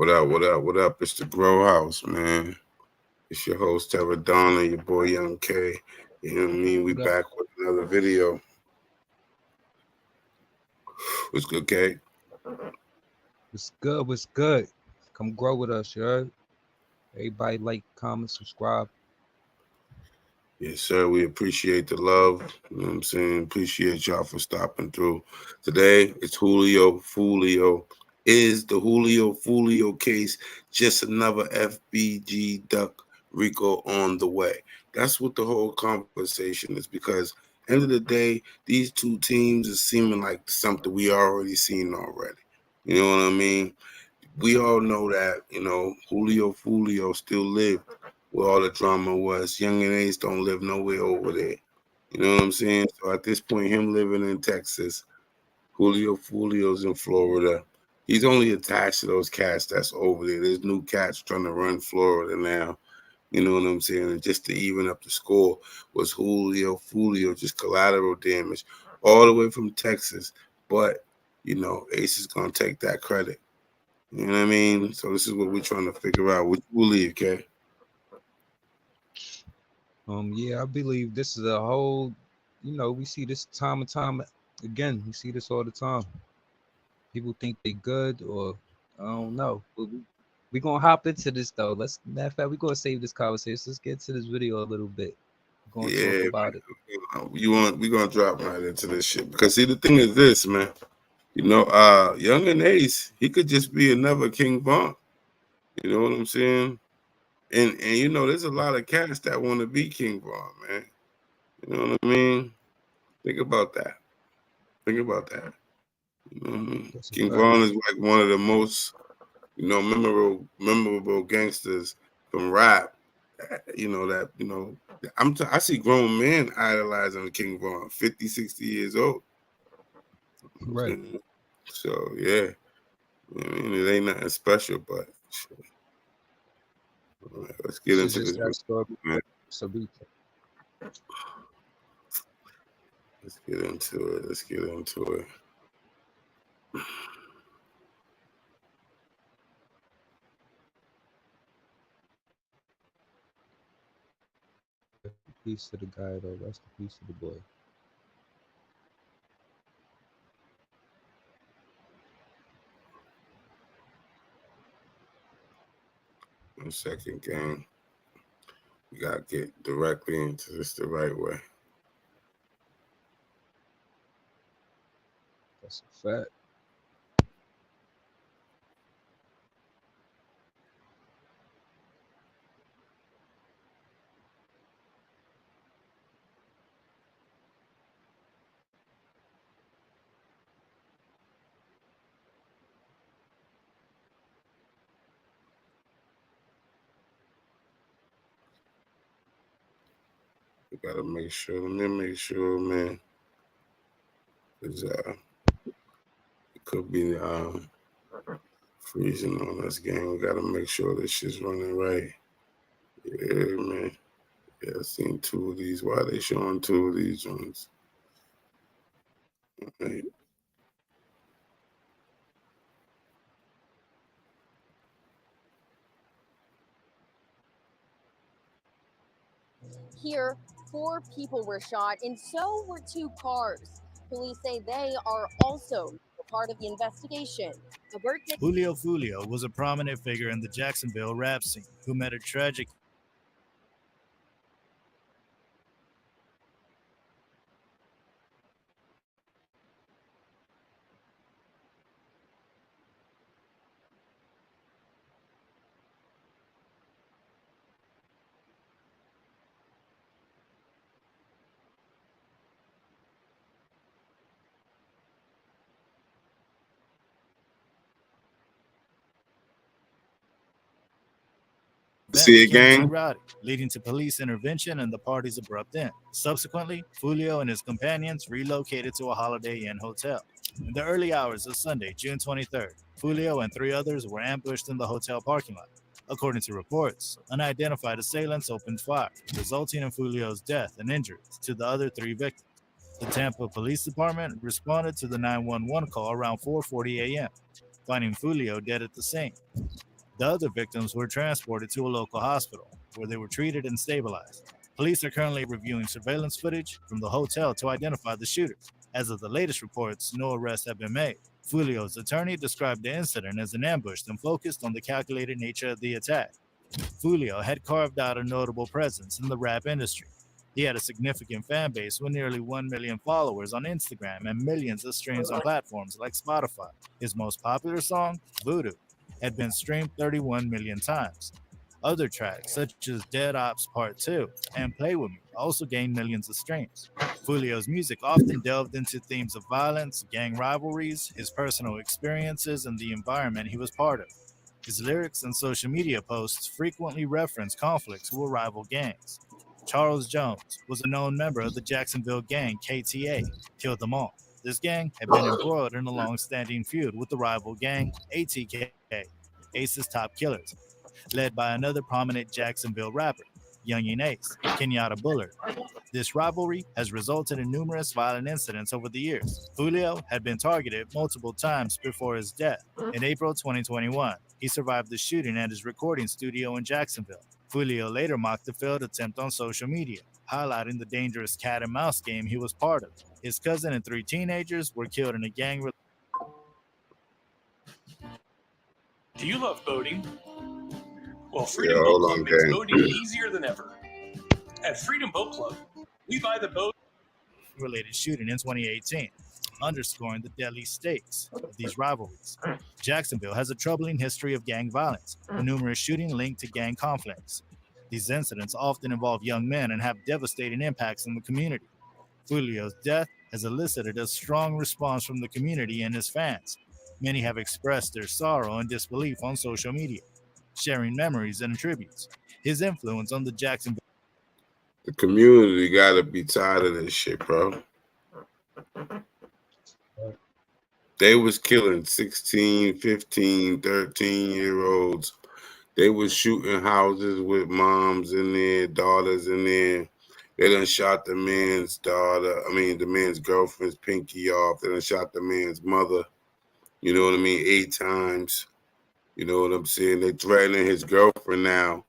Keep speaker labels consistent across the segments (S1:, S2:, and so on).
S1: What up? What up? What up? It's the Grow House, man. It's your host, Donna, your boy Young K. You know what I mean? We
S2: What up?
S1: back with another video. What's good, K?
S2: What's good? What's good? Come grow with us, you heard? Everybody like, comment, subscribe.
S1: Yes, sir. We appreciate the love. You know what I'm saying? Appreciate y'all for stopping through. Today, it's Julio Foolio. Is the Julio Foolio case just another FBG DUCK RICO on the way? That's what the whole conversation is, because end of the day, these two teams are seeming like something we already seen already. You know what I mean? We all know that, Julio Foolio still live where all the drama was. Young and Ace don't live nowhere over there. You know what I'm saying? So at this point, him living in Texas, Julio Foolio's in Florida. He's only attached to those cats that's over there. There's new cats trying to run Florida now. You know what I'm saying? And just to even up the score was Julio Foolio, just collateral damage all the way from Texas. But, Ace is going to take that credit. You know what I mean? So this is what we're trying to figure out. What you believe, Kay?
S2: Yeah, I believe this is a whole, we see this time and time again. We see this all the time. People think they good or I don't know. But we gonna hop into this though. Matter of fact, we're gonna save this conversation. Let's get to this video a little bit. We're gonna talk
S1: Yeah,
S2: about it.
S1: we're gonna drop right into this shit. Because see, the thing is this, man. Young and Ace, he could just be another King Von. You know what I'm saying? And there's a lot of cats that want to be King Von, man. You know what I mean? Think about that. Think about that. You know what I mean?
S2: That's a
S1: King
S2: fact.
S1: Von is like one of the most, memorable gangsters from rap. I see grown men idolizing King Von, 50, 60 years old.
S2: Right.
S1: So yeah, it ain't nothing special, but shit. All right, let's get
S2: This is
S1: into
S2: just
S1: this,
S2: that story.
S1: man.
S2: So be
S1: Let's get into it. Let's get into it.
S2: peace to the guy though. Rest in peace to the boy.
S1: 1 second, gang. We gotta get directly into this the right way.
S2: That's a fact.
S1: We gotta make sure. Let me make sure, man. Cause it could be freezing on us, gang. We gotta make sure this shit's running right. Yeah, man. Yeah, I seen two of these. Why they showing two of these ones? Right.
S3: Here, 4 people were shot, and so were 2 cars. Police say they are also part of the investigation. The birthday.
S4: Julio Foolio was a prominent figure in the Jacksonville rap scene who met a tragic event
S1: See it,
S4: became too
S1: gang?
S4: rowdy, leading to police intervention and the party's abrupt end. Subsequently, Julio and his companions relocated to a Holiday Inn hotel. In the early hours of Sunday, June 23rd, Julio and 3 others were ambushed in the hotel parking lot. According to reports, unidentified assailants opened fire, resulting in Julio's death and injuries to the other 3 victims. The Tampa Police Department responded to the 911 call around 4:40 a.m., finding Julio dead at the scene. The other victims were transported to a local hospital where they were treated and stabilized. Police are currently reviewing surveillance footage from the hotel to identify the shooters. As of the latest reports, no arrests have been made. Fulio's attorney described the incident as an ambush and focused on the calculated nature of the attack. Fulio had carved out a notable presence in the rap industry. He had a significant fan base with nearly 1 million followers on Instagram and millions of streams on platforms like Spotify. His most popular song, Voodoo, had been streamed 31 million times. Other tracks, such as Dead Ops Part 2 and Play With Me, also gained millions of streams. Fulio's music often delved into themes of violence, gang rivalries, his personal experiences, and the environment he was part of. His lyrics and social media posts frequently reference conflicts with rival gangs. Charles Jones was a known member of the Jacksonville gang KTA, Killed Them All. This gang had been embroiled in a long-standing feud with the rival gang ATK, Ace's Top Killers, led by another prominent Jacksonville rapper, Youngin Ace, Kenyatta Bullard. This rivalry has resulted in numerous violent incidents over the years. Julio had been targeted multiple times before his death. In April 2021, he survived the shooting at his recording studio in Jacksonville. Julio later mocked the failed attempt on social media, highlighting the dangerous cat and mouse game he was part of. His cousin and 3 teenagers were killed in a gang.
S5: Do you love boating? Well,
S1: Yeah,
S5: Freedom Boat
S1: hold
S5: Club
S1: on,
S5: makes
S1: gang.
S5: boating easier than ever. At Freedom Boat Club, we buy the boat.
S4: Related shooting in 2018, underscoring the deadly stakes of these rivalries. Jacksonville has a troubling history of gang violence, with numerous shootings linked to gang conflicts. These incidents often involve young men and have devastating impacts on the community. Julio's death has elicited a strong response from the community and his fans. Many have expressed their sorrow and disbelief on social media, sharing memories and tributes. His influence on the Jacksonville
S1: The community gotta be tired of this shit, bro. They was killing 16, 15, 13-year-olds. They was shooting houses with moms in there, daughters in there. They done shot the man's the man's girlfriend's pinky off. They done shot the man's mother, 8 times. You know what I'm saying? They threatening his girlfriend now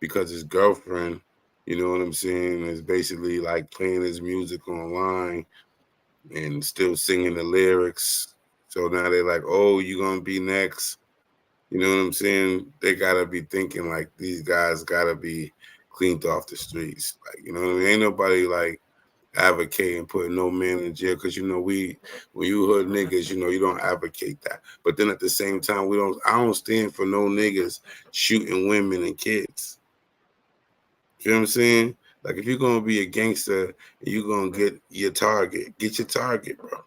S1: because his girlfriend, is basically like playing his music online and still singing the lyrics. So now they're like, oh, you're going to be next. You know what I'm saying? They got to be thinking like these guys got to be cleaned off the streets. Like, you know what I mean? Ain't nobody like advocating putting no man in jail because, when you hood niggas, you don't advocate that. But then at the same time, I don't stand for no niggas shooting women and kids. You know what I'm saying? Like, if you're going to be a gangster and you're going to get your target bro.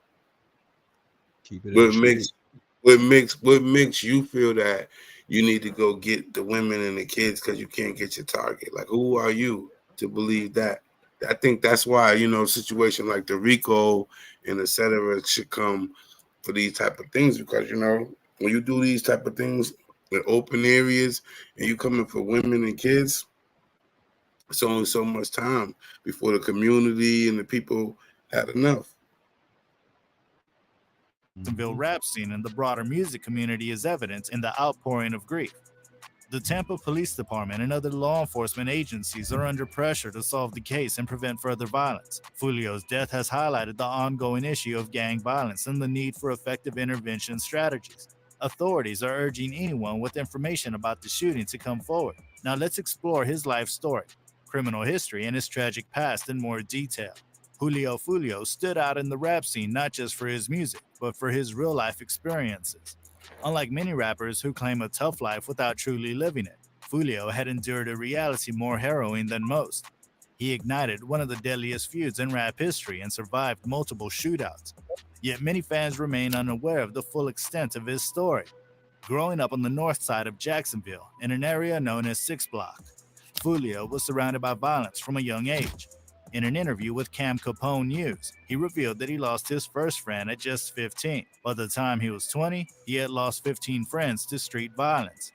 S2: Keep it in the street.
S1: What makes you feel that you need to go get the women and the kids because you can't get your target? Like, who are you to believe that? I think that's why, a situation like the R.I.C.O and et cetera should come for these type of things because, when you do these type of things in open areas and you coming for women and kids, it's only so much time before the community and the people had enough.
S4: Jacksonville rap scene and the broader music community is evident in the outpouring of grief. The Tampa Police Department and other law enforcement agencies are under pressure to solve the case and prevent further violence. Fulio's death has highlighted the ongoing issue of gang violence and the need for effective intervention strategies. Authorities are urging anyone with information about the shooting to come forward. Now let's explore his life story, criminal history, and his tragic past in more detail. Julio Foolio stood out in the rap scene not just for his music, but for his real-life experiences. Unlike many rappers who claim a tough life without truly living it, Julio had endured a reality more harrowing than most. He ignited one of the deadliest feuds in rap history and survived multiple shootouts. Yet many fans remain unaware of the full extent of his story. Growing up on the north side of Jacksonville, in an area known as 6 Block, Julio was surrounded by violence from a young age. In an interview with Cam Capone News, he revealed that he lost his first friend at just 15. By the time he was 20, he had lost 15 friends to street violence.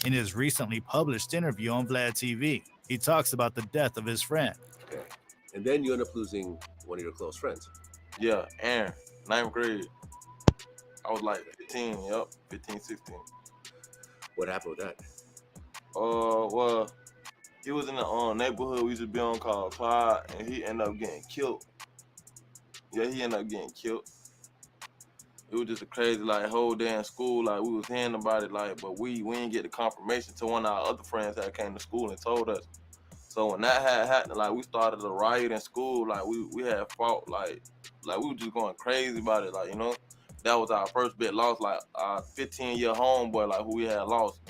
S4: In his recently published interview on Vlad TV, he talks about the death of his friend.
S6: Okay. And then you end up losing one of your close friends.
S7: Yeah, Aaron, 9th grade. I was like 15, 15, 16.
S6: What happened with that?
S7: Well, he was in the neighborhood we used to be on called Clyde, and he ended up getting killed. Yeah, he ended up getting killed. It was just a crazy like whole day in school. Like we was hearing about it, like, but we didn't get the confirmation till one of our other friends that came to school and told us. So when that had happened, like we started a riot in school. Like we had fought, like we were just going crazy about it. Like that was our first big loss. Like our 15-year homeboy, like who we had lost.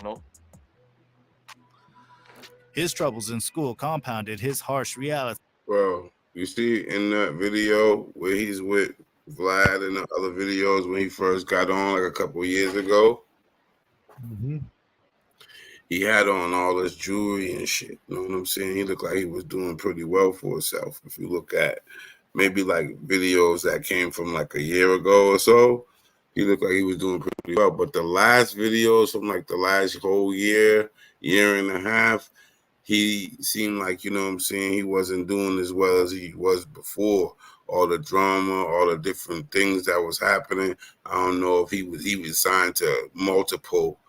S4: His troubles in school compounded his harsh reality.
S1: Bro, you see in that video where he's with Vlad and the other videos when he first got on like a couple years ago, he had on all this jewelry and shit. You know what I'm saying? He looked like he was doing pretty well for himself. If you look at maybe like videos that came from like a year ago or so, he looked like he was doing pretty well. But the last videos from like the last whole year and a half, he seemed like, you know what I'm saying, he wasn't doing as well as he was before. All the drama, all the different things that was happening. I don't know if he was signed to multiple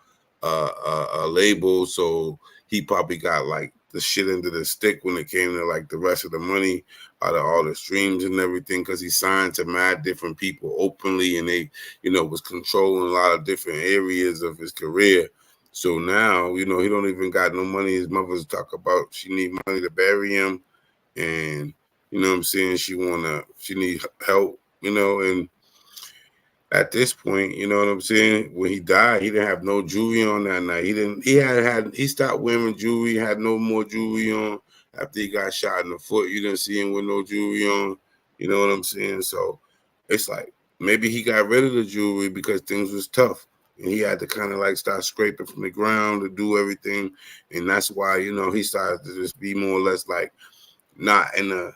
S1: labels, so he probably got like the shit into the stick when it came to like the rest of the money out of all the streams and everything, because he signed to mad different people openly, and they, was controlling a lot of different areas of his career. So now, he don't even got no money. His mother's talk about she need money to bury him, and you know what I'm saying, she need help, and at this point, you know what I'm saying, when he died, he didn't have no jewelry on that night. He stopped wearing jewelry, had no more jewelry on after he got shot in the foot. You didn't see him with no jewelry on, you know what I'm saying? So it's like maybe he got rid of the jewelry because things was tough. And he had to kind of like start scraping from the ground to do everything. And that's why, he started to just be more or less like not in a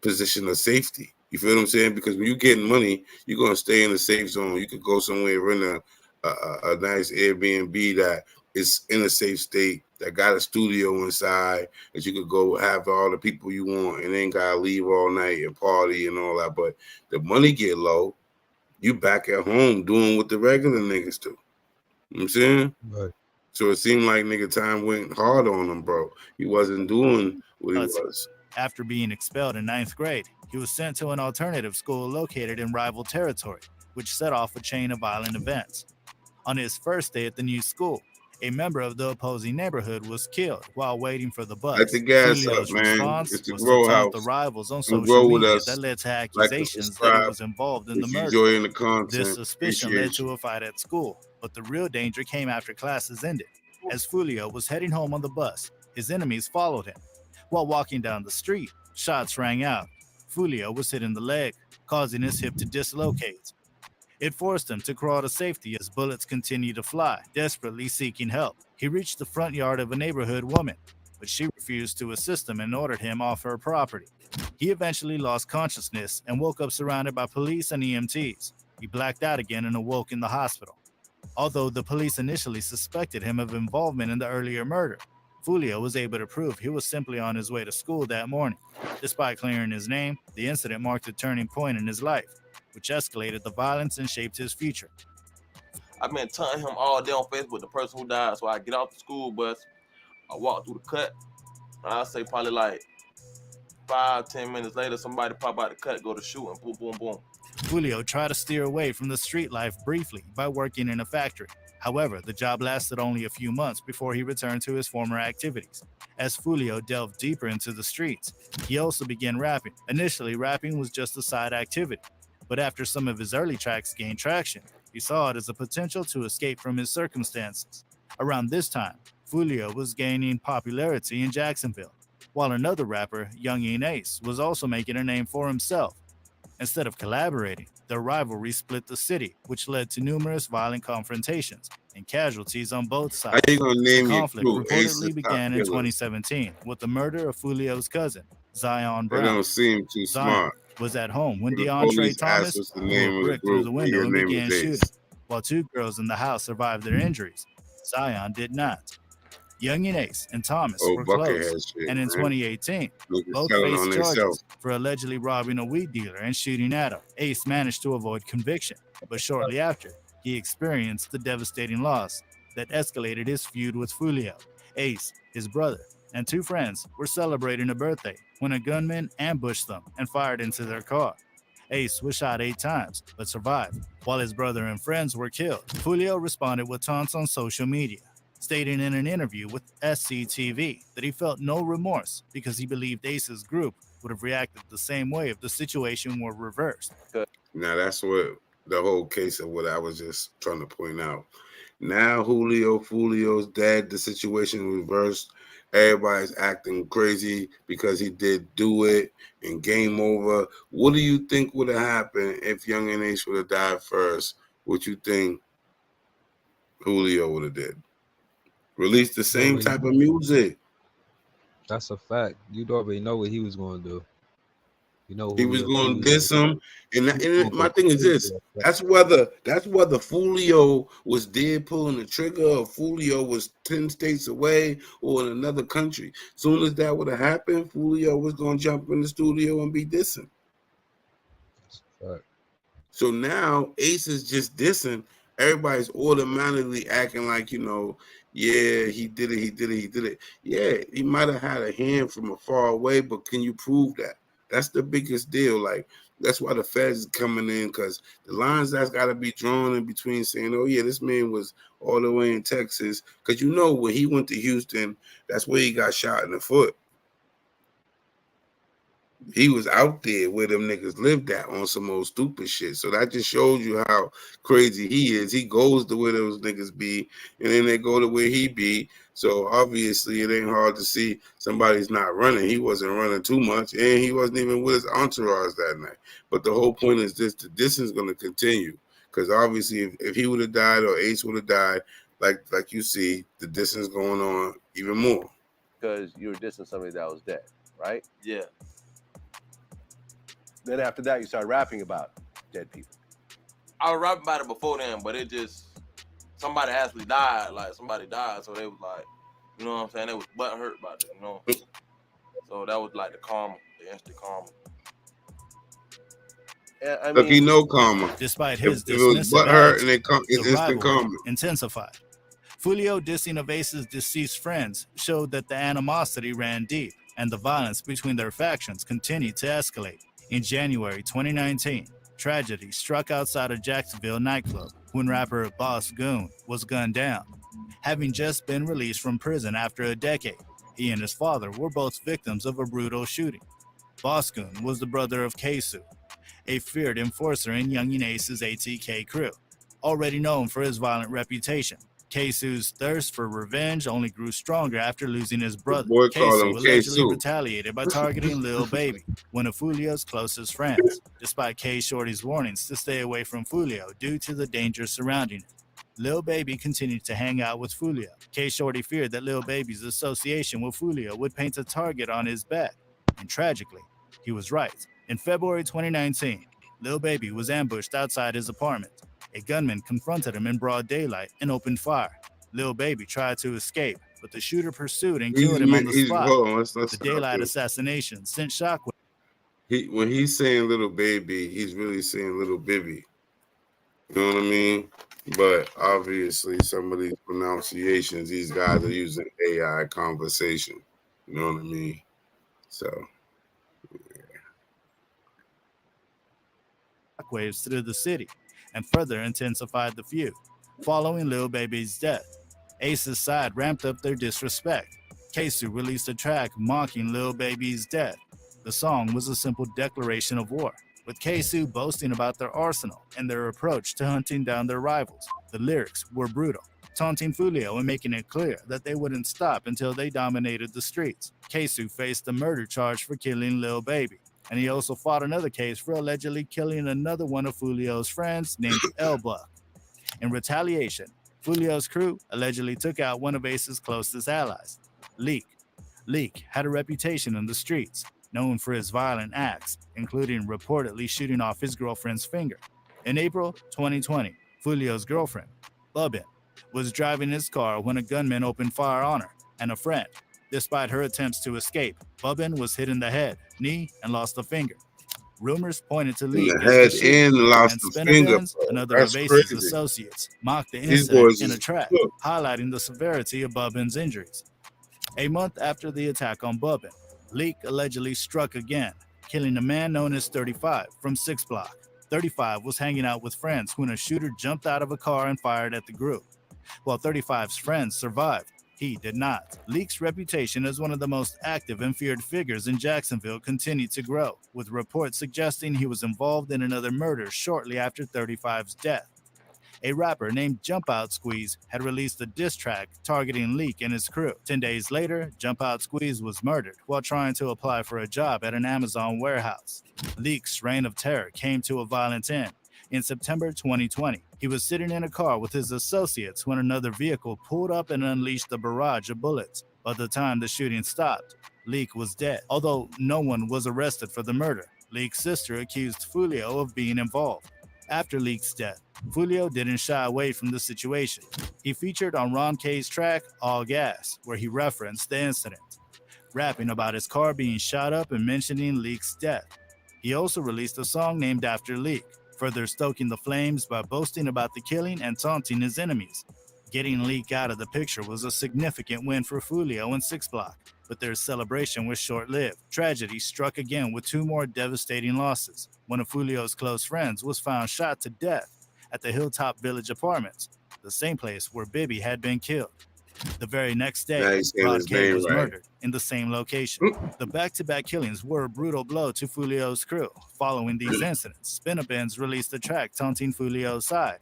S1: position of safety. You feel what I'm saying? Because when you're getting money, you're going to stay in the safe zone. You could go somewhere, rent a nice Airbnb that is in a safe state, that got a studio inside, that you could go have all the people you want and ain't got to leave all night and party and all that. But the money get low, you back at home doing what the regular niggas do. You know what I'm saying?
S2: Right.
S1: So it seemed like nigga time went hard on him, bro. He wasn't doing what he was.
S4: After being expelled in 9th grade, he was sent to an alternative school located in rival territory, which set off a chain of violent events. On his first day at the new school, a member of the opposing neighborhood was killed while waiting for the bus.
S1: Let the gas
S4: Julio's
S1: up, man.
S4: response
S1: It's the
S4: was to
S1: grow
S4: taunt the
S1: house.
S4: rivals on
S1: Come
S4: social
S1: grow with
S4: media
S1: us.
S4: that led to
S1: Like and
S4: accusations that he
S1: subscribe
S4: was involved in the
S1: if you
S4: murder.
S1: enjoying the content.
S4: This suspicion led
S1: Appreciate
S4: to a fight at school, but the real danger came after classes ended. As Julio was heading home on the bus, his enemies followed him. While walking down the street, shots rang out. Julio was hit in the leg, causing his hip to dislocate. It forced him to crawl to safety as bullets continued to fly, desperately seeking help. He reached the front yard of a neighborhood woman, but she refused to assist him and ordered him off her property. He eventually lost consciousness and woke up surrounded by police and EMTs. He blacked out again and awoke in the hospital. Although the police initially suspected him of involvement in the earlier murder, Julio was able to prove he was simply on his way to school that morning. Despite clearing his name, the incident marked a turning point in his life, which escalated the violence and shaped his future.
S7: I've been taunting him all day on Facebook, the person who died. So I get off the school bus, I walk through the cut, and I say probably like 5-10 minutes later, somebody pop out the cut, go to shoot, and boom, boom, boom.
S4: Julio tried to steer away from the street life briefly by working in a factory. However, the job lasted only a few months before he returned to his former activities. As Julio delved deeper into the streets, he also began rapping. Initially, rapping was just a side activity, but after some of his early tracks gained traction, he saw it as a potential to escape from his circumstances. Around this time, Julio was gaining popularity in Jacksonville, while another rapper, Young Ace, was also making a name for himself. Instead of collaborating, their rivalry split the city, which led to numerous violent confrontations and casualties on both sides.
S1: How you gonna name
S4: The
S1: your
S4: conflict
S1: crew
S4: reportedly
S1: Aces
S4: began
S1: Top
S4: in
S1: Killers?
S4: 2017 with the murder of Julio's cousin, Zion
S1: They
S4: Brown.
S1: don't seem too
S4: Zion
S1: smart.
S4: was at home when
S1: The
S4: DeAndre
S1: police asked
S4: Thomas
S1: what's the
S4: threw
S1: name
S4: a
S1: of the
S4: brick through the
S1: group, and
S4: window
S1: your
S4: and
S1: name
S4: began
S1: is
S4: shooting.
S1: Ace.
S4: While 2 girls in the house survived their injuries, Zion did not. Young Ace and Thomas
S1: Oh,
S4: were close,
S1: Buckethead shit,
S4: and in
S1: man.
S4: 2018,
S1: Niggas
S4: both
S1: telling
S4: faced
S1: on themselves.
S4: charges for allegedly robbing a weed dealer and shooting at him. Ace managed to avoid conviction, but shortly after, he experienced the devastating loss that escalated his feud with Julio. Ace, his brother, and two friends were celebrating a birthday when a gunman ambushed them and fired into their car. Ace was shot 8 times, but survived, while his brother and friends were killed. Julio responded with taunts on social media, stating in an interview with SCTV that he felt no remorse because he believed Ace's group would have reacted the same way if the situation were reversed.
S1: Now that's what the whole case of what I was just trying to point out. Now Julio's dead. The situation reversed. Everybody's acting crazy because he did do it and game over. What do you think would have happened if Young and Ace would have died first? What you think Julio would have did? Release the same type of music.
S2: That's a fact. You'd already know what he was going to do. You know,
S1: He was
S2: Julio,
S1: going to
S2: Julio,
S1: diss him, and
S2: Julio
S1: my
S2: go
S1: thing is
S2: crazy
S1: this:
S2: like that.
S1: that's whether Foolio was dead pulling the trigger, or Foolio was 10 states away or in another country. Soon as that would have happened, Foolio was going to jump in the studio and be dissing.
S2: That's a fact.
S1: So now Ace is just dissing. Everybody's automatically acting like, yeah, he did it. Yeah, he might have had a hand from afar away, but can you prove that? That's the biggest deal. Like, that's why the feds is coming in, because the lines that's got to be drawn in between saying, oh, yeah, this man was all the way in Texas. Because when he went to Houston, that's where he got shot in the foot. He was out there where them niggas lived at on some old stupid shit. So that just shows you how crazy he is. He goes to where those niggas be, and then they go to where he be. So obviously it ain't hard to see somebody's not running. He wasn't running too much, and he wasn't even with his entourage that night. But the whole point is this: the distance is going to continue. Because obviously if he would have died or Ace would have died, like you see, the distance going on even more.
S6: Because you were dissing somebody that was dead, right?
S7: Yeah.
S6: Then after that, you started rapping about dead people.
S7: I was rapping about it before then, but it just, somebody actually died. Like, somebody died, so they was like, you know what I'm saying? They was butthurt about it, So that was like the karma, the instant karma.
S6: Yeah, I
S1: Look, he
S6: mean,
S1: know karma.
S4: Despite
S1: If
S4: his
S1: it was
S4: dismissive
S1: butthurt and
S4: attitude,
S1: it's
S4: the
S1: instant
S4: rivalry
S1: karma.
S4: intensified. Foolio dissing of Ace's deceased friends showed that the animosity ran deep, and the violence between their factions continued to escalate. In January 2019, tragedy struck outside a Jacksonville nightclub when rapper Boss Goon was gunned down. Having just been released from prison after a decade, he and his father were both victims of a brutal shooting. Boss Goon was the brother of Kesu, a feared enforcer in Young and Ace's ATK crew. Already known for his violent reputation, Kesu's thirst for revenge only grew stronger after losing his brother.
S1: Boy called
S4: Kesu
S1: him
S4: allegedly
S1: K-Su.
S4: retaliated by targeting Lil Baby, one of Fulio's closest friends, despite K Shorty's warnings to stay away from Fulio due to the dangers surrounding him. Lil Baby continued to hang out with Fulio. K Shorty feared that Lil Baby's association with Fulio would paint a target on his back, and tragically, he was right. In February 2019, Lil Baby was ambushed outside his apartment. A gunman confronted him in broad daylight and opened fire. Lil Baby tried to escape, but the shooter pursued and killed him on the spot.
S1: Hold on, let's
S4: The
S1: stop
S4: daylight
S1: here.
S4: assassination sent shockwaves.
S1: When he's saying little baby, he's really saying little bibby. You know what I mean? But obviously, some of these pronunciations, these guys are using AI conversation. You know what I mean? So,
S4: shockwaves through the city and further intensified the feud. Following Lil Baby's death, Ace's side ramped up their disrespect. Kesu released a track mocking Lil Baby's death. The song was a simple declaration of war, with Kesu boasting about their arsenal and their approach to hunting down their rivals. The lyrics were brutal, taunting Julio and making it clear that they wouldn't stop until they dominated the streets. Kesu faced a murder charge for killing Lil Baby, and he also fought another case for allegedly killing another one of Fulio's friends named El Buck. In retaliation, Fulio's crew allegedly took out one of Ace's closest allies, Leak. Leak had a reputation in the streets, known for his violent acts, including reportedly shooting off his girlfriend's finger. In April 2020, Fulio's girlfriend, Bubin, was driving his car when a gunman opened fire on her and a friend. Despite her attempts to escape, Bubin was hit in the head, knee, and lost a finger. Rumors pointed to
S1: in
S4: Leak
S1: the
S4: as the
S1: head
S4: shooter,
S1: and lost
S4: and
S1: the
S4: Spinner
S1: finger,
S4: Benz,
S1: bro.
S4: another
S1: That's
S4: of Ace's
S1: crazy.
S4: associates, mocked the
S1: These
S4: incident
S1: boys
S4: in a
S1: is
S4: track,
S1: cooked.
S4: highlighting the severity of Bubben's injuries. A month after the attack on Bubben, Leak allegedly struck again, killing a man known as 35 from 6 Block. 35 was hanging out with friends when a shooter jumped out of a car and fired at the group. While 35's friends survived, he did not. Leak's reputation as one of the most active and feared figures in Jacksonville continued to grow, with reports suggesting he was involved in another murder shortly after 35's death. A rapper named Jump Out Squeeze had released a diss track targeting Leak and his crew. 10 days later, Jump Out Squeeze was murdered while trying to apply for a job at an Amazon warehouse. Leak's reign of terror came to a violent end. In September 2020, he was sitting in a car with his associates when another vehicle pulled up and unleashed a barrage of bullets. By the time the shooting stopped, Leak was dead. Although no one was arrested for the murder, Leak's sister accused Julio of being involved. After Leak's death, Julio didn't shy away from the situation. He featured on Ron K's track, All Gas, where he referenced the incident, rapping about his car being shot up and mentioning Leak's death. He also released a song named after Leak, further stoking the flames by boasting about the killing and taunting his enemies. Getting Leak out of the picture was a significant win for Julio and 6 Block, but their celebration was short-lived. Tragedy struck again with 2 more devastating losses. One of Julio's close friends was found shot to death at the Hilltop Village Apartments, the same place where Bibby had been killed. The very next day,
S1: Now he's saying
S4: Rod
S1: his
S4: K
S1: name
S4: was
S1: right.
S4: murdered in the same location. The back-to-back killings were a brutal blow to Julio's crew. Following these incidents, Spinner Benz released a track taunting Julio's side.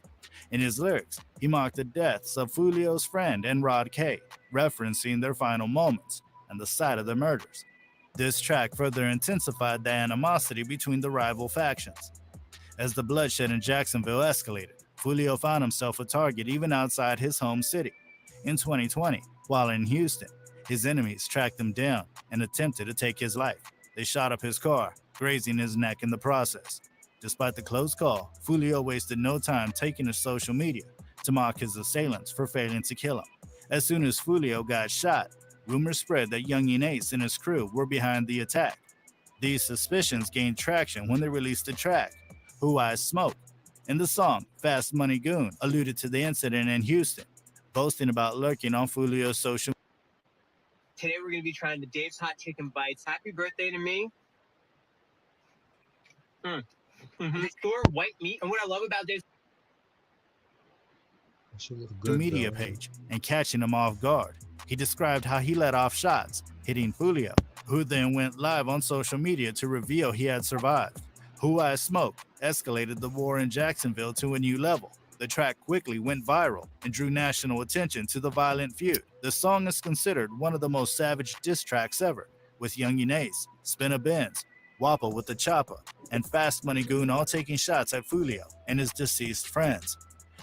S4: In his lyrics, he mocked the deaths of Julio's friend and Rod K, referencing their final moments and the site of the murders. This track further intensified the animosity between the rival factions. As the bloodshed in Jacksonville escalated, Julio found himself a target even outside his home city. In 2020, while in Houston, his enemies tracked him down and attempted to take his life. They shot up his car, grazing his neck in the process. Despite the close call, Julio wasted no time taking to social media to mock his assailants for failing to kill him. As soon as Julio got shot, rumors spread that Youngin Ace and his crew were behind the attack. These suspicions gained traction when they released the track, Who I Smoke. In the song, Fast Money Goon alluded to the incident in Houston, boasting about lurking on Julio's social.
S8: Today we're going to be trying the Dave's Hot Chicken Bites. Happy birthday to me. It's pure white meat. And what I love about Dave's
S2: Good,
S4: media
S2: though.
S4: page and catching him off guard. He described how he let off shots, hitting Julio, who then went live on social media to reveal he had survived. Who I Smoke escalated the war in Jacksonville to a new level. The track quickly went viral and drew national attention to the violent feud. The song is considered one of the most savage diss tracks ever, with Youngin Ace, Spinner Benz, Wappa with the Chopper, and Fast Money Goon all taking shots at Julio and his deceased friends.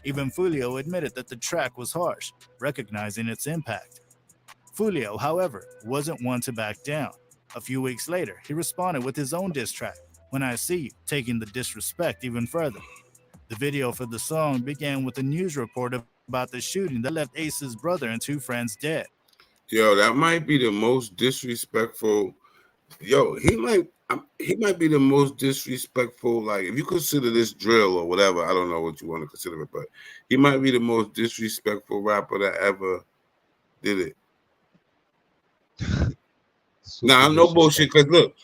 S4: Even Julio admitted that the track was harsh, recognizing its impact. Julio, however, wasn't one to back down. A few weeks later, he responded with his own diss track, When I See You, taking the disrespect even further. The video for the song began with a news report about the shooting that left Ace's brother and 2 friends dead.
S1: Yo, that might be the most disrespectful. Yo, he might be the most disrespectful. Like, if you consider this drill or whatever, I don't know what you want to consider it, but he might be the most disrespectful rapper that ever did it. Nah, no bullshit. Cause look,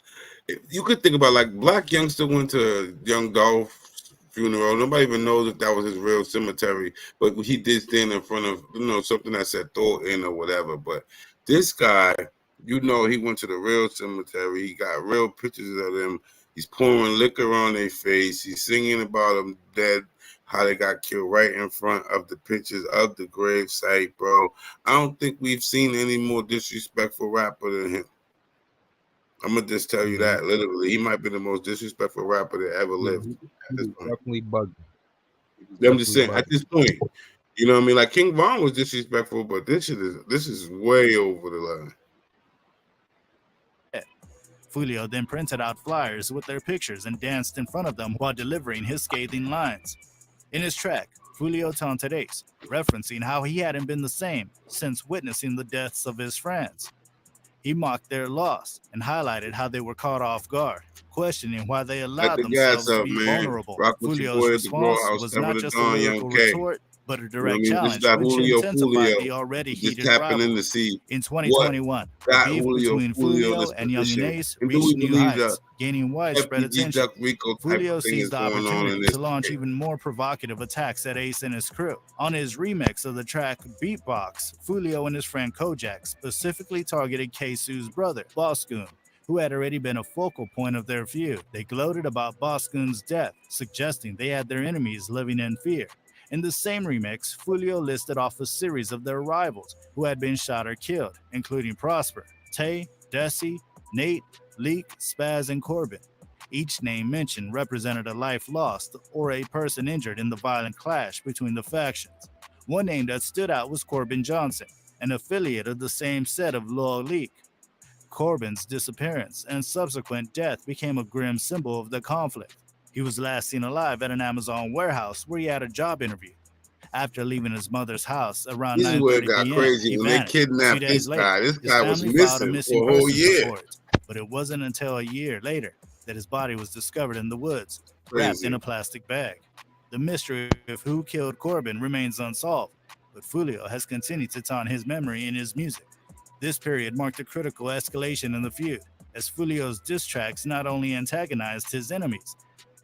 S1: you could think about like Black Youngster went to Young Dolph's funeral. Nobody even knows if that was his real cemetery, but he did stand in front of something that said Thor in or whatever. But this guy, he went to the real cemetery. He got real pictures of them. He's pouring liquor on their face. He's singing about them dead, how they got killed right in front of the pictures of the grave site, bro. I don't think we've seen any more disrespectful rapper than him. I'm gonna just tell you that literally, he might be the most disrespectful rapper that ever lived. At this point,
S2: Definitely bugging.
S1: I'm just saying, at this point, you know what I mean? Like King Von was disrespectful, but this is way over the line.
S4: Julio then printed out flyers with their pictures and danced in front of them while delivering his scathing lines. In his track, Julio taunted Ace, referencing how he hadn't been the same since witnessing the deaths of his friends. He mocked their loss and highlighted how they were caught off guard, questioning why they
S1: Light
S4: allowed
S1: the gas
S4: themselves to
S1: up,
S4: be
S1: man.
S4: vulnerable.
S1: Rock with your
S4: Julio's
S1: boy at the Grow
S4: response
S1: House.
S4: was
S1: Ever
S4: not
S1: the
S4: just a
S1: Dawn, Young
S4: lyrical
S1: K.
S4: retort, but a
S1: You know what I
S4: direct
S1: mean? This is
S4: challenge
S1: that
S4: which
S1: Julio
S4: intensified
S1: Foolio.
S4: the already
S1: Just
S4: heated
S1: tapping in to
S4: rivalry.
S1: see
S4: In
S1: what
S4: 2021, the
S1: got
S4: beef
S1: Julio
S4: between
S1: Foolio
S4: Foolio
S1: this
S4: and Young
S1: position.
S4: Ace
S1: And do we
S4: reached new
S1: believe that
S4: heights, gaining widespread
S1: FBG
S4: attention.
S1: DUCK R.I.C.O type of
S4: Julio
S1: thing
S4: seized
S1: is
S4: the
S1: going on in
S4: opportunity
S1: this
S4: to launch
S1: state?
S4: even more provocative attacks at Ace and his crew. On his remix of the track Beatbox, Julio and his friend Kojak specifically targeted K-Su's brother, Boscoon, who had already been a focal point of their feud. They gloated about Boscoon's death, suggesting they had their enemies living in fear. In the same remix, Julio listed off a series of their rivals who had been shot or killed, including Prosper, Tay, Desi, Nate, Leak, Spaz, and Corbin. Each name mentioned represented a life lost or a person injured in the violent clash between the factions. One name that stood out was Corbin Johnson, an affiliate of the same set of Law Leak. Corbin's disappearance and subsequent death became a grim symbol of the conflict. He was last seen alive at an Amazon warehouse where he had a job interview. After leaving his mother's house around
S1: This is where it
S4: 9:30
S1: got
S4: p.m.,
S1: crazy
S4: he
S1: when they
S4: vanished. 2
S1: kidnapped
S4: days
S1: this
S4: later,
S1: guy. This
S4: his
S1: guy was
S4: family filed a
S1: missing
S4: missing
S1: for a whole
S4: persons
S1: year.
S4: report, but it wasn't until a year later that his body was discovered in the woods, wrapped in
S1: Crazy.
S4: a plastic bag. The mystery of who killed Corbin remains unsolved, but Fulio has continued to taunt his memory in his music. This period marked a critical escalation in the feud, as Fulio's diss tracks not only antagonized his enemies,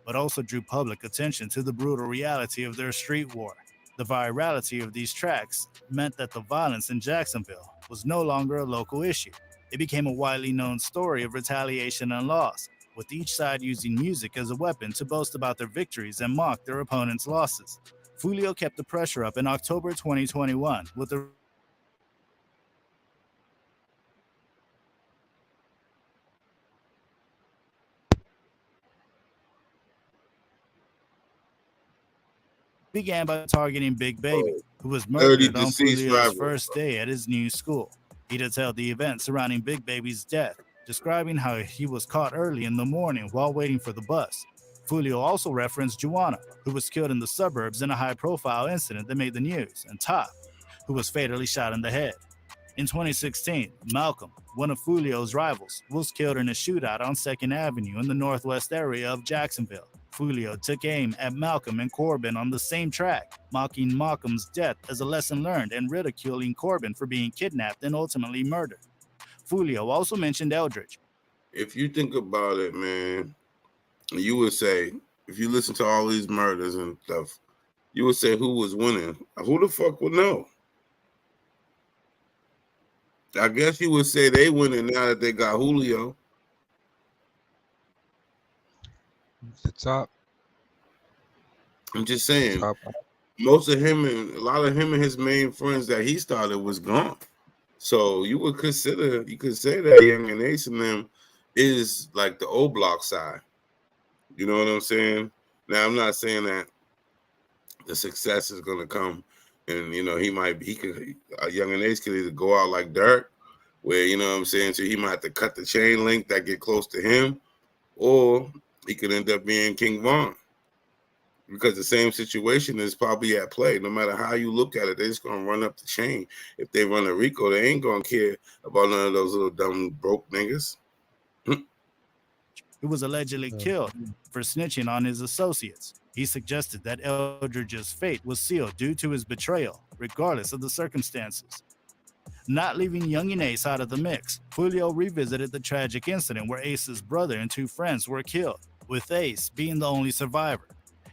S4: but also drew public attention to the brutal reality of their street war. The virality of these tracks meant that the violence in Jacksonville was no longer a local issue. It became a widely known story of retaliation and loss, with each side using music as a weapon to boast about their victories and mock their opponent's losses. Fulio kept the pressure up in October 2021 with the began by targeting Big Baby, who was
S1: 30
S4: murdered on
S1: deceased
S4: Fulio's
S1: rivals.
S4: first day at his new school. He detailed the events surrounding Big Baby's death, describing how he was caught early in the morning while waiting for the bus. Fulio also referenced Juana, who was killed in the suburbs in a high-profile incident that made the news, and Top, who was fatally shot in the head. In 2016, Malcolm, one of Fulio's rivals, was killed in a shootout on 2nd Avenue in the northwest area of Jacksonville. Fulio took aim at Malcolm and Corbin on the same track, mocking Malcolm's death as a lesson learned and ridiculing Corbin for being kidnapped and ultimately murdered. Fulio also mentioned Eldridge.
S1: If you think about it, man, you would say, if you listen to all these murders and stuff, you would say who was winning. Who the fuck would know? I guess you would say they winning now that they got Julio.
S2: The top.
S1: I'm just saying,
S2: Top.
S1: most of him and a lot of him and his main friends that he started was gone. So you could say that Young and Ace and them is like the old block side. You know what I'm saying? Now I'm not saying that the success is gonna come, and you know Young and Ace could either go out like dirt, where you know what I'm saying, so he might have to cut the chain link that get close to him, or he could end up being King Von. Because the same situation is probably at play. No matter how you look at it, they're just gonna run up the chain. If they run a RICO, they ain't gonna care about none of those little dumb broke niggas.
S4: Who was allegedly killed for snitching on his associates. He suggested that Eldridge's fate was sealed due to his betrayal, regardless of the circumstances. Not leaving Young and Ace out of the mix, Julio revisited the tragic incident where Ace's brother and two friends were killed, with Ace being the only survivor.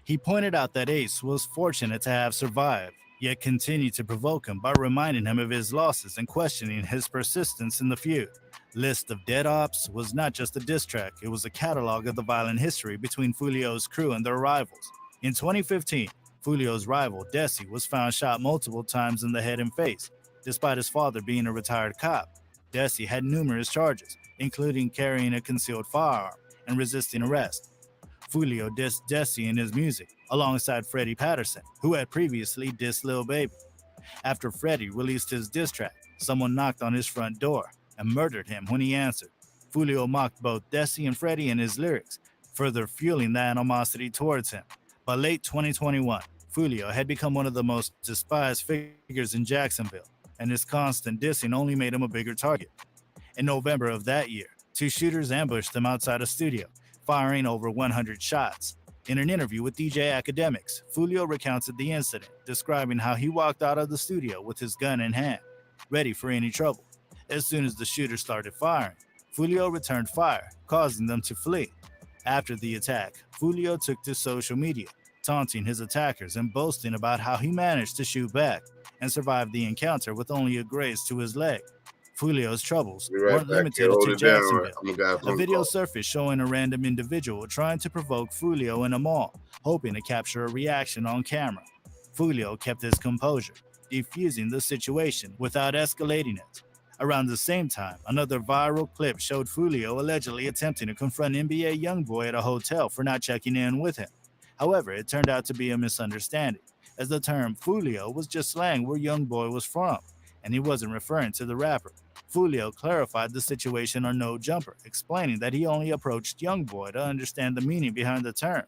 S4: He pointed out that Ace was fortunate to have survived, yet continued to provoke him by reminding him of his losses and questioning his persistence in the feud. List of Dead Ops was not just a diss track, it was a catalog of the violent history between Fulio's crew and their rivals. In 2015, Fulio's rival, Desi, was found shot multiple times in the head and face. Despite his father being a retired cop, Desi had numerous charges, including carrying a concealed firearm and resisting arrest. Julio dissed Desi in his music, alongside Freddie Patterson, who had previously dissed Lil Baby. After Freddie released his diss track, someone knocked on his front door and murdered him when he answered. Julio mocked both Desi and Freddie in his lyrics, further fueling the animosity towards him. By late 2021, Julio had become one of the most despised figures in Jacksonville, and his constant dissing only made him a bigger target. In November of that year, 2 shooters ambushed them outside a studio, firing over 100 shots. In an interview with DJ Academics, Foolio recounted the incident, describing how he walked out of the studio with his gun in hand, ready for any trouble. As soon as the shooters started firing, Foolio returned fire, causing them to flee. After the attack, Foolio took to social media, taunting his attackers and boasting about how he managed to shoot back and survived the encounter with only a graze to his leg. Foolio's troubles
S1: Be right
S4: weren't
S1: back here.
S4: limited
S1: Hold
S4: to
S1: it down.
S4: Jacksonville.
S1: I'm gonna
S4: A video surfaced showing a random individual trying to provoke Foolio in a mall, hoping to capture a reaction on camera. Foolio kept his composure, defusing the situation without escalating it. Around the same time, another viral clip showed Foolio allegedly attempting to confront NBA YoungBoy at a hotel for not checking in with him. However, it turned out to be a misunderstanding, as the term Foolio was just slang where YoungBoy was from, and he wasn't referring to the rapper. Foolio clarified the situation on No Jumper, explaining that he only approached YoungBoy to understand the meaning behind the term.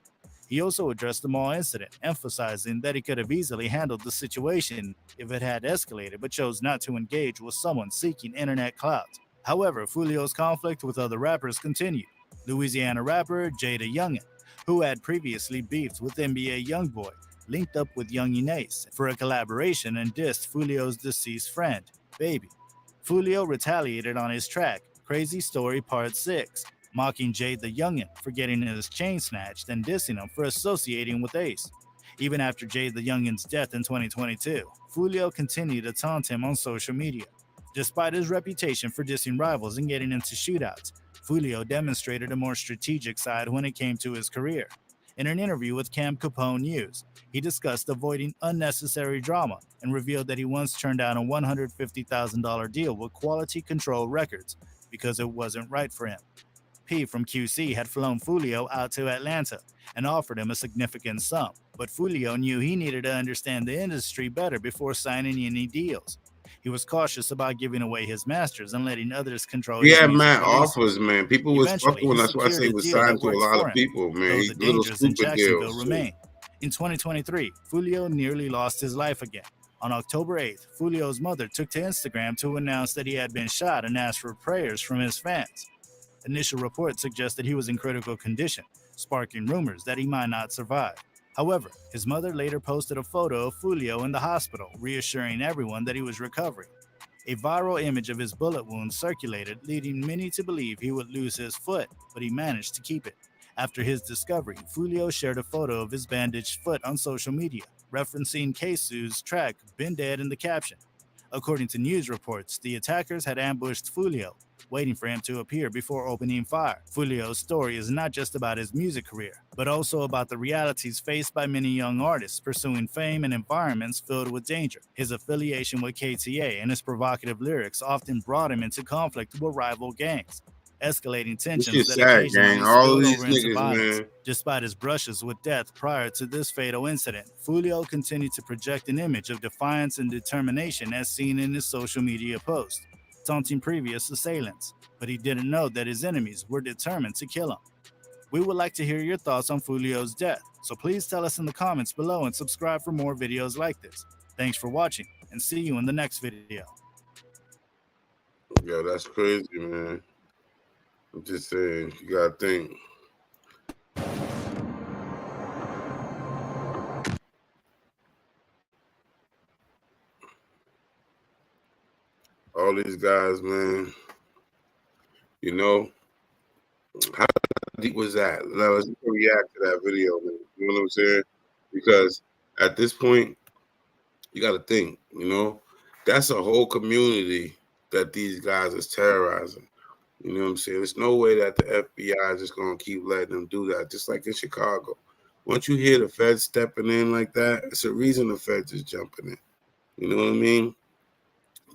S4: He also addressed the mall incident, emphasizing that he could have easily handled the situation if it had escalated, but chose not to engage with someone seeking internet clout. However, Foolio's conflict with other rappers continued. Louisiana rapper Jada Youngin, who had previously beefed with NBA YoungBoy, linked up with Young Ace for a collaboration and dissed Foolio's deceased friend, Baby. Foolio retaliated on his track, Crazy Story Part 6, mocking Jade the Youngin for getting his chain snatched and dissing him for associating with Ace. Even after Jade the Youngin's death in 2022, Foolio continued to taunt him on social media. Despite his reputation for dissing rivals and getting into shootouts, Foolio demonstrated a more strategic side when it came to his career. In an interview with Cam Capone News, he discussed avoiding unnecessary drama and revealed that he once turned down a $150,000 deal with Quality Control Records because it wasn't right for him. P from QC had flown Foolio out to Atlanta and offered him a significant sum, but Foolio knew he needed to understand the industry better before signing any deals. He was cautious about giving away his masters and letting others control his
S1: Yeah,
S4: music
S1: man,
S4: releases.
S1: offers, man. People was
S4: Eventually,
S1: fucking.
S4: he
S1: That's why I
S4: secured
S1: say he
S4: a
S1: was
S4: deal that
S1: signed to a
S4: worked
S1: lot
S4: for
S1: of
S4: him,
S1: people, man.
S4: though
S1: He,
S4: the
S1: little
S4: dangers in
S1: stupid
S4: Jacksonville
S1: deals.
S4: remain. In 2023, Foolio nearly lost his life again. On October 8th, Foolio's mother took to Instagram to announce that he had been shot and asked for prayers from his fans. Initial reports suggested he was in critical condition, sparking rumors that he might not survive. However, his mother later posted a photo of Foolio in the hospital, reassuring everyone that he was recovering. A viral image of his bullet wound circulated, leading many to believe he would lose his foot, but he managed to keep it. After his discovery, Foolio shared a photo of his bandaged foot on social media, referencing Keisu's track Been Dead in the caption. According to news reports, the attackers had ambushed Foolio, waiting for him to appear before opening fire. Foolio's story is not just about his music career, but also about the realities faced by many young artists pursuing fame in environments filled with danger. His affiliation with KTA and his provocative lyrics often brought him into conflict with rival gangs, escalating
S1: This
S4: tensions
S1: shit
S4: that
S1: sad, gang.
S4: occasionally
S1: All of
S4: spilled
S1: these
S4: over into
S1: niggas,
S4: violence.
S1: man.
S4: Despite his brushes with death prior to this fatal incident, Foolio continued to project an image of defiance and determination as seen in his social media posts, taunting previous assailants, but he didn't know that his enemies were determined to kill him. We would like to hear your thoughts on Foolio's death, so please tell us in the comments below and subscribe for more videos like this. Thanks for watching, and see you in the next video.
S1: Yo, that's crazy, man. I'm just saying, you gotta think. All these guys, man. You know, how deep was that? Now let's react to that video, man. You know what I'm saying? Because at this point, you got to think. You know, that's a whole community that these guys is terrorizing. You know what I'm saying? There's no way that the FBI is just gonna keep letting them do that. Just like in Chicago, once you hear the feds stepping in like that, it's a reason the feds is jumping in. You know what I mean?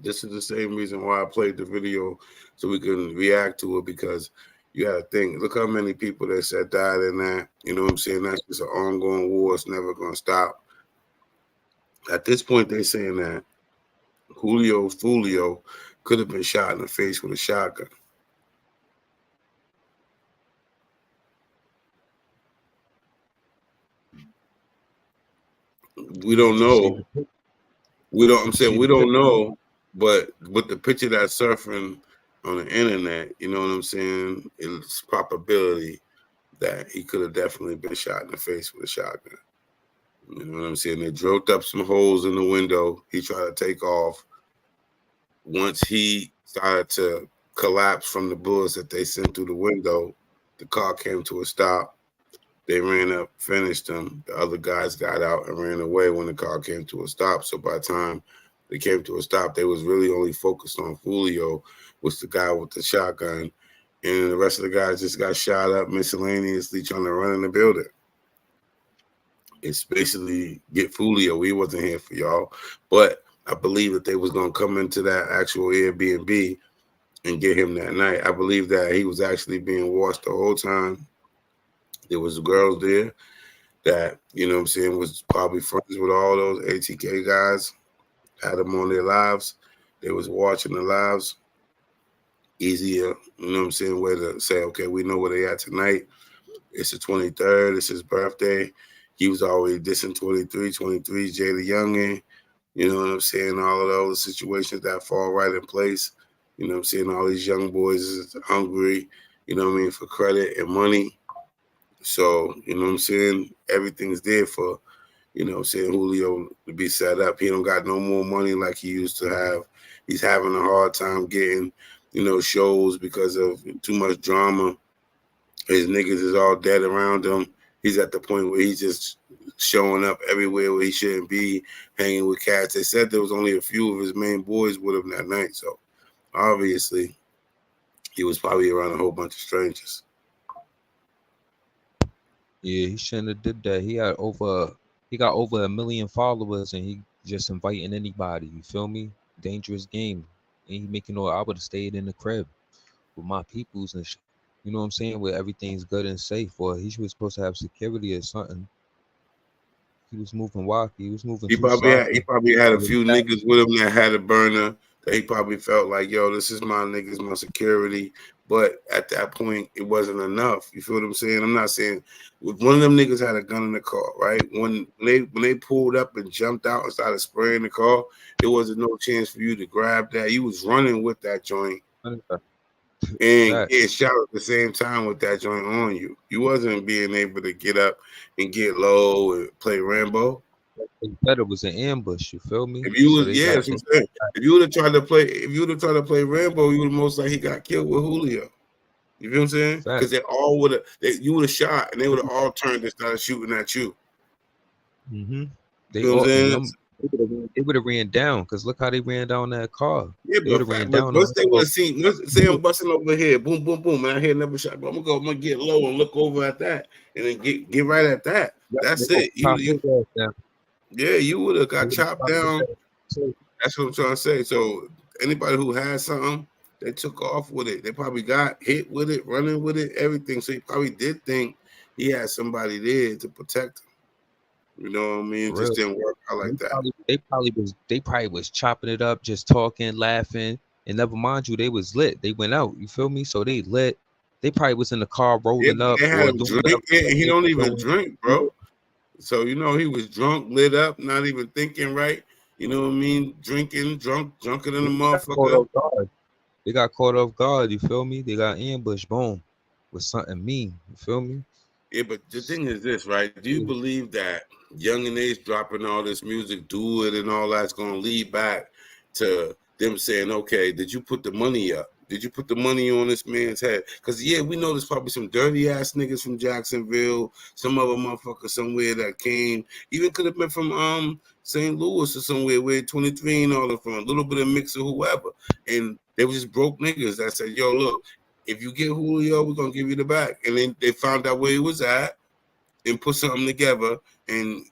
S1: This is the same reason why I played the video so we can react to it, because you got to think, look how many people they said died in that. You know what I'm saying? That's just an ongoing war. It's never going to stop. At this point, they're saying that Foolio could have been shot in the face with a shotgun. We don't know. We don't. I'm saying we don't know. But with the picture that's surfing on the internet, you know what I'm saying? It's probability that he could have definitely been shot in the face with a shotgun. You know what I'm saying? They drilled up some holes in the window. He tried to take off. Once he started to collapse from the bullets that they sent through the window, the car came to a stop. They ran up, finished him. The other guys got out and ran away when the car came to a stop. So by the time they came to a stop, they was really only focused on Julio, was the guy with the shotgun. And the rest of the guys just got shot up miscellaneously trying to run in the building. It's basically get Julio. We wasn't here for y'all. But I believe that they was going to come into that actual Airbnb and get him that night. I believe that he was actually being watched the whole time. There was girls there that, you know what I'm saying, was probably friends with all those ATK guys, had them on their lives. They was watching the lives. Easier, you know what I'm saying, way to say, okay, we know where they at tonight. It's the 23rd. It's his birthday. He was already dissing 23, Jay the Youngin. You know what I'm saying? All of those situations that fall right in place. You know what I'm saying? All these young boys is hungry, you know what I mean, for credit and money. So, you know what I'm saying? Everything's there for, you know what I'm saying, Julio to be set up. He don't got no more money like he used to have. He's having a hard time getting, you know, shows because of too much drama. His niggas is all dead around him. He's at the point where he's just showing up everywhere where he shouldn't be, hanging with cats. They said there was only a few of his main boys with him that night. So, obviously, he was probably around a whole bunch of strangers.
S2: Yeah, he shouldn't have did that. He got over 1 million followers and he just inviting anybody. You feel me? Dangerous game. And he making all I would have stayed in the crib with my peoples and you know what I'm saying, where everything's good and safe. Or he was supposed to have security or something. He was moving wacky. He was moving
S1: He
S2: too
S1: probably
S2: sloppy.
S1: had a few niggas with him that had a burner that he probably felt like, yo, this is my niggas, my security. But at that point, it wasn't enough. You feel what I'm saying? I'm not saying one of them niggas had a gun in the car, right? When they pulled up and jumped out and started spraying the car, there wasn't no chance for you to grab that. You was running with that joint and get shot at the same time with that joint on you. You wasn't being able to get up and get low and play Rambo.
S2: Better was an ambush, you feel me?
S1: If you
S2: So
S1: was,
S2: they
S1: yeah,
S2: got
S1: that's what I'm saying. If you would have tried to play Rambo, you would most likely got killed with Julio. You feel what I'm saying? Because they all would have, you would have shot, and they would have all turned and started shooting at you.
S2: Mm-hmm.
S1: They you know what I'm saying?
S2: They would have ran down because look how they ran down that car.
S1: Yeah,
S2: they would have ran down.
S1: Once they would have seen, say I'm busting over here, boom, boom, boom, and I hear another shot. I'm gonna get low and look over at that, and then get right at that. That's it. You would have got chopped down. That's what I'm trying to say. So anybody who has something, they took off with it. They probably got hit with it, running with it, everything. So he probably did think he had somebody there to protect him. You know what I mean? It just didn't work out like that.
S2: They probably was chopping it up, just talking, laughing, and never mind you, they was lit. They went out. You feel me? So they lit. They probably was in the car rolling up.
S1: They had him drink. He don't even drink, bro. So you know he was drunk, lit up, not even thinking right. You know what I mean? Drinking, drunker than a motherfucker.
S2: They got caught off guard. You feel me? They got ambushed. Boom, with something mean. You feel me?
S1: Yeah, but the thing is this, right? Do you believe that Young and Ace dropping all this music, Do It, and all that's going to lead back to them saying, okay, did you put the money up? Did you put the money on this man's head? Because, yeah, we know there's probably some dirty-ass niggas from Jacksonville, some other motherfucker somewhere that came. Even could have been from St. Louis or somewhere where 23 and all that from, a little bit of mix of whoever. And they were just broke niggas that said, yo, look, if you get Julio, we're going to give you the back. And then they found out where he was at and put something together. And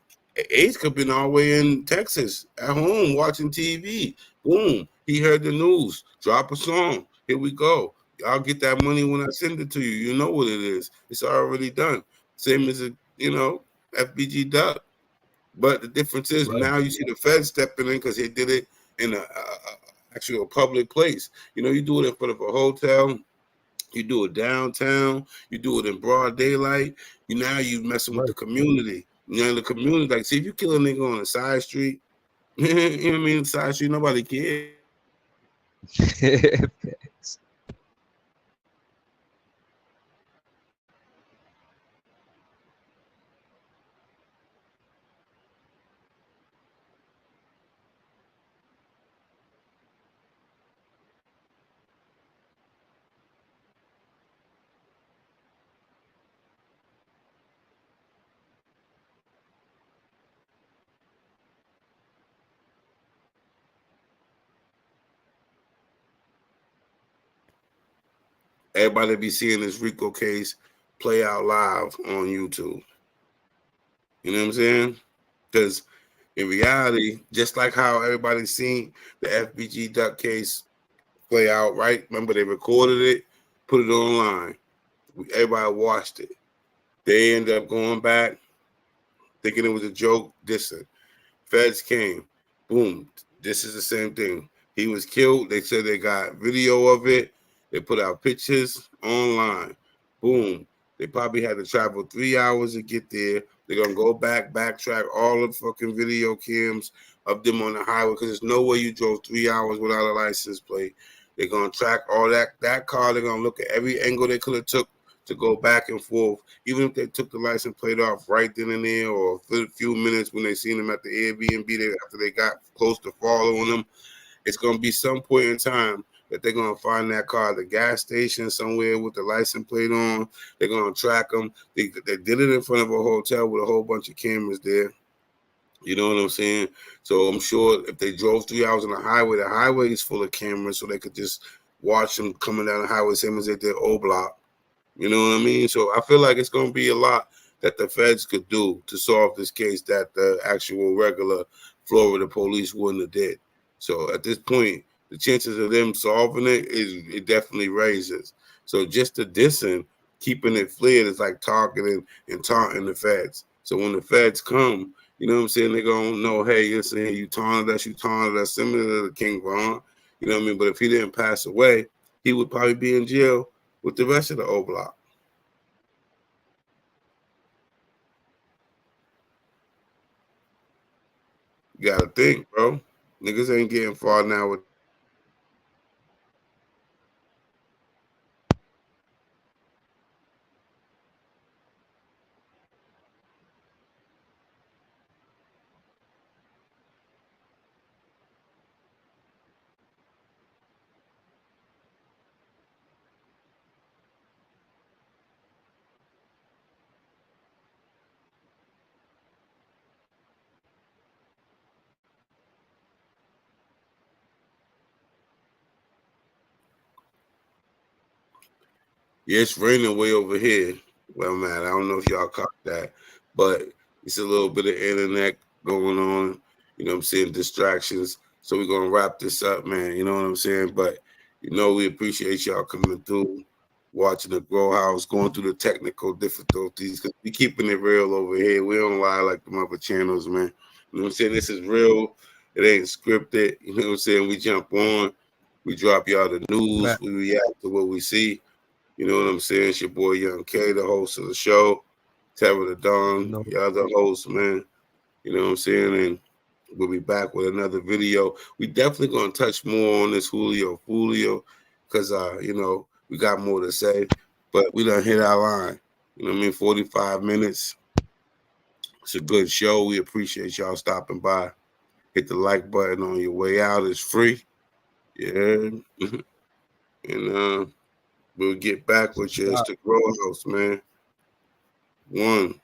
S1: Ace could have been all the way in Texas at home watching TV. Boom. He heard the news. Drop a song. Here we go. I'll get that money when I send it to you. You know what it is. It's already done. Same as, FBG DUCK. But the difference is now you see the Feds stepping in because they did it in actually a public place. You do it in front of a hotel. You do it downtown. You do it in broad daylight. Now you messing with the community. The community, like, see, if you kill a nigga on a side street, you know what I mean? Side street, nobody cares. everybody be seeing this RICO case play out live on YouTube. You know what I'm saying? Because in reality, just like how everybody's seen the FBG DUCK case play out, right? Remember, they recorded it, put it online. Everybody watched it. They end up going back, thinking it was a joke. Feds came. Boom. This is the same thing. He was killed. They said they got video of it. They put out pictures online. Boom. They probably had to travel 3 hours to get there. They're going to go backtrack all the fucking video cams of them on the highway because there's no way you drove 3 hours without a license plate. They're going to track all that car. They're going to look at every angle they could have took to go back and forth, even if they took the license plate off right then and there, or for a few minutes when they seen them at the Airbnb after they got close to following them. It's going to be some point in time that they're going to find that car at the gas station somewhere with the license plate on. They're going to track them. They did it in front of a hotel with a whole bunch of cameras there. You know what I'm saying? So I'm sure if they drove 3 hours on the highway is full of cameras, so they could just watch them coming down the highway, same as they did O Block. You know what I mean? So I feel like it's going to be a lot that the feds could do to solve this case that the actual regular Florida police wouldn't have did. So at this point, the chances of them solving it definitely raises. So just the dissing, keeping it flared is like targeting and taunting the feds. So when the feds come, you know what I'm saying, they're going to know, hey, listen, you taunted us, similar to King Von. You know what I mean? But if he didn't pass away, he would probably be in jail with the rest of the O Block. You gotta think, bro. Niggas ain't getting far now with. Yeah, it's raining way over here where I'm at. I don't know if y'all caught that, but it's a little bit of internet going on. You know what I'm saying? Distractions. So we're gonna wrap this up, man. You know what I'm saying? But we appreciate y'all coming through, watching the Grow House, going through the technical difficulties. Cause we keeping it real over here. We don't lie like them other channels, man. You know what I'm saying? This is real. It ain't scripted. You know what I'm saying? We jump on, we drop y'all the news, we react to what we see. You know what I'm saying? It's your boy Young K, the host of the show. Terror the Dawn, y'all the host, man. You know what I'm saying? And we'll be back with another video. We definitely gonna touch more on this Julio foolio, because we got more to say, but we done hit our line. You know what I mean? 45 minutes. It's a good show. We appreciate y'all stopping by. Hit the like button on your way out. It's free. Yeah. And we'll get back with you. It's the Grow House, man. One.